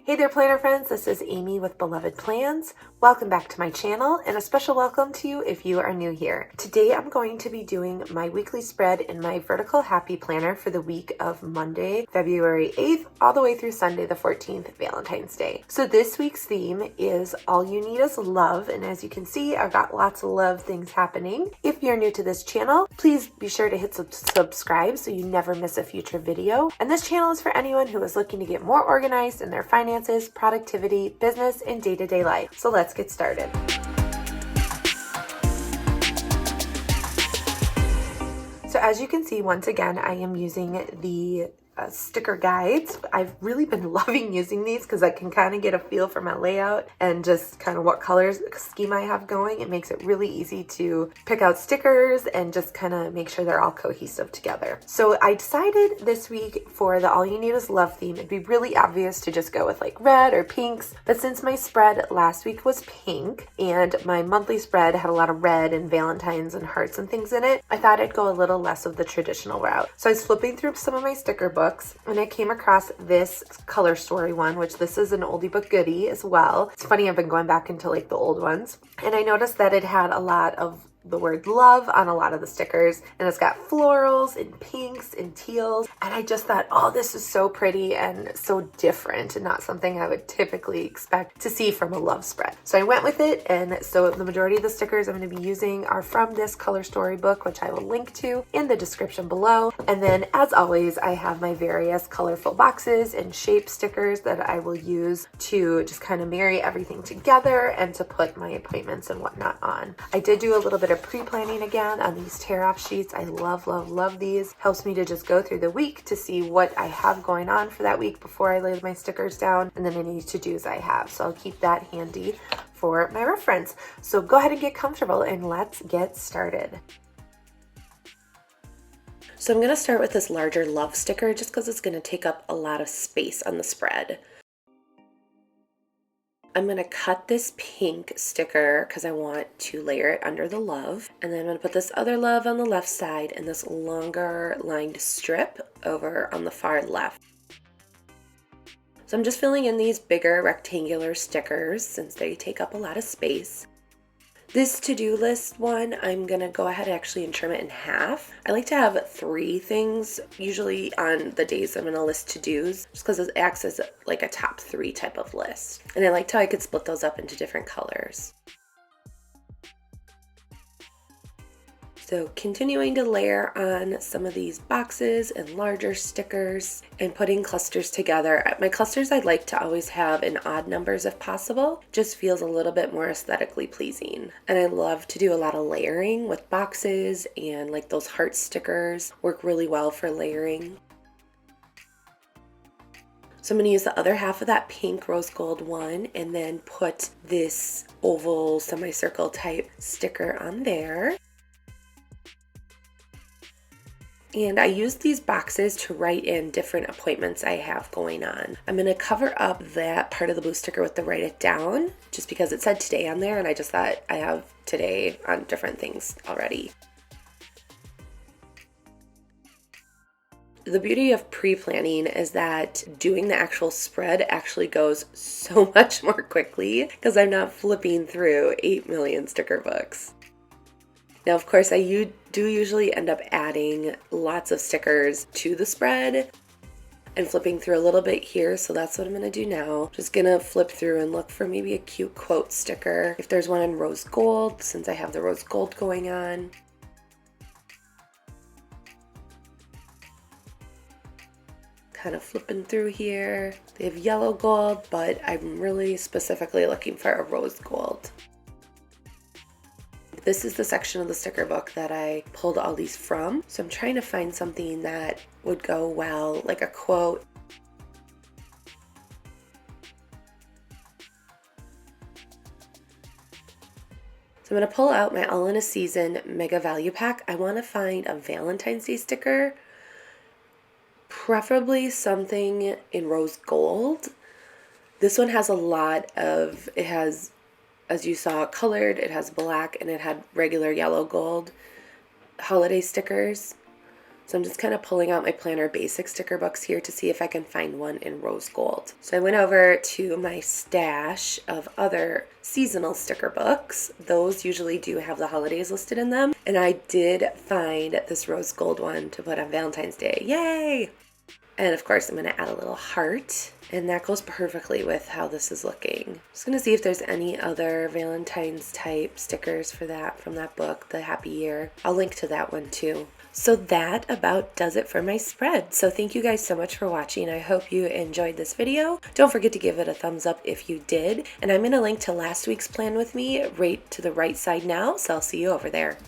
Hey there, planner friends. This is Amy with Beloved Plans. Welcome back to my channel, and a special welcome to you if you are new here. Today I'm going to be doing my weekly spread in my vertical happy planner for the week of Monday, February 8th, all the way through Sunday the 14th, Valentine's Day. So this week's theme is All You Need Is Love, and as you can see, I've got lots of love things happening. If you're new to this channel, please be sure to hit subscribe so you never miss a future video. And this channel is for anyone who is looking to get more organized in their finances, productivity, business, and day-to-day life. So let's get started. So as you can see, once again, I am using the sticker guides. I've really been loving using these because I can kind of get a feel for my layout and just kind of what colors scheme I have going. It makes it really easy to pick out stickers and just kind of make sure they're all cohesive together. So I decided this week for the All You Need Is Love theme, it'd be really obvious to just go with like red or pinks. But since my spread last week was pink and my monthly spread had a lot of red and Valentines and hearts and things in it, I thought I'd go a little less of the traditional route. So I was flipping through some of my sticker books and I came across this color story one, which this is an oldie but goodie as well. It's funny, I've been going back into like the old ones, and I noticed that it had a lot of the word love on a lot of the stickers, and it's got florals and pinks and teals, and I just thought, oh, this is so pretty and so different and not something I would typically expect to see from a love spread. So I went with it, and so the majority of the stickers I'm going to be using are from this color story book, which I will link to in the description below. And then as always, I have my various colorful boxes and shape stickers that I will use to just kind of marry everything together and to put my appointments and whatnot on. I did do a little bit of pre-planning again on these tear-off sheets. I love these. Helps me to just go through the week to see what I have going on for that week before I lay my stickers down, and then any to-dos I have. So I'll keep that handy for my reference. So go ahead and get comfortable and let's get started. So I'm going to start with this larger love sticker just because it's going to take up a lot of space on the spread. I'm going to cut this pink sticker because I want to layer it under the love. And then I'm going to put this other love on the left side and this longer lined strip over on the far left. So I'm just filling in these bigger rectangular stickers since they take up a lot of space. This to-do list one, I'm going to go ahead actually and trim it in half. I like to have 3 things usually on the days I'm going to list to-dos just because it acts as like a top 3 type of list. And I liked how I could split those up into different colors. So continuing to layer on some of these boxes and larger stickers and putting clusters together. My clusters I like to always have in odd numbers if possible. Just feels a little bit more aesthetically pleasing. And I love to do a lot of layering with boxes, and like those heart stickers work really well for layering. So I'm going to use the other half of that pink rose gold one and then put this oval semicircle type sticker on there. And I use these boxes to write in different appointments I have going on. I'm going to cover up that part of the blue sticker with the write it down, just because it said today on there, and I just thought I have today on different things already. The beauty of pre-planning is that doing the actual spread actually goes so much more quickly because I'm not flipping through 8 million sticker books. Now, of course, I do usually end up adding lots of stickers to the spread and flipping through a little bit here, so that's what I'm going to do now. Just going to flip through and look for maybe a cute quote sticker. If there's one in rose gold, since I have the rose gold going on. Kind of flipping through here. They have yellow gold, but I'm really specifically looking for a rose gold. This is the section of the sticker book that I pulled all these from. So I'm trying to find something that would go well, like a quote. So I'm going to pull out my All in a Season Mega Value Pack. I want to find a Valentine's Day sticker, preferably something in rose gold. This one has a lot of, it has, as you saw, colored, it has black, and it had regular yellow gold holiday stickers. So I'm just kind of pulling out my planner basic sticker books here to see if I can find one in rose gold. So I went over to my stash of other seasonal sticker books. Those usually do have the holidays listed in them. And I did find this rose gold one to put on Valentine's Day. Yay! And of course, I'm going to add a little heart. And that goes perfectly with how this is looking. Just going to see if there's any other Valentine's type stickers for that from that book, The Happy Year. I'll link to that one too. So that about does it for my spread. So thank you guys so much for watching. I hope you enjoyed this video. Don't forget to give it a thumbs up if you did. And I'm going to link to last week's plan with me right to the right side now. So I'll see you over there.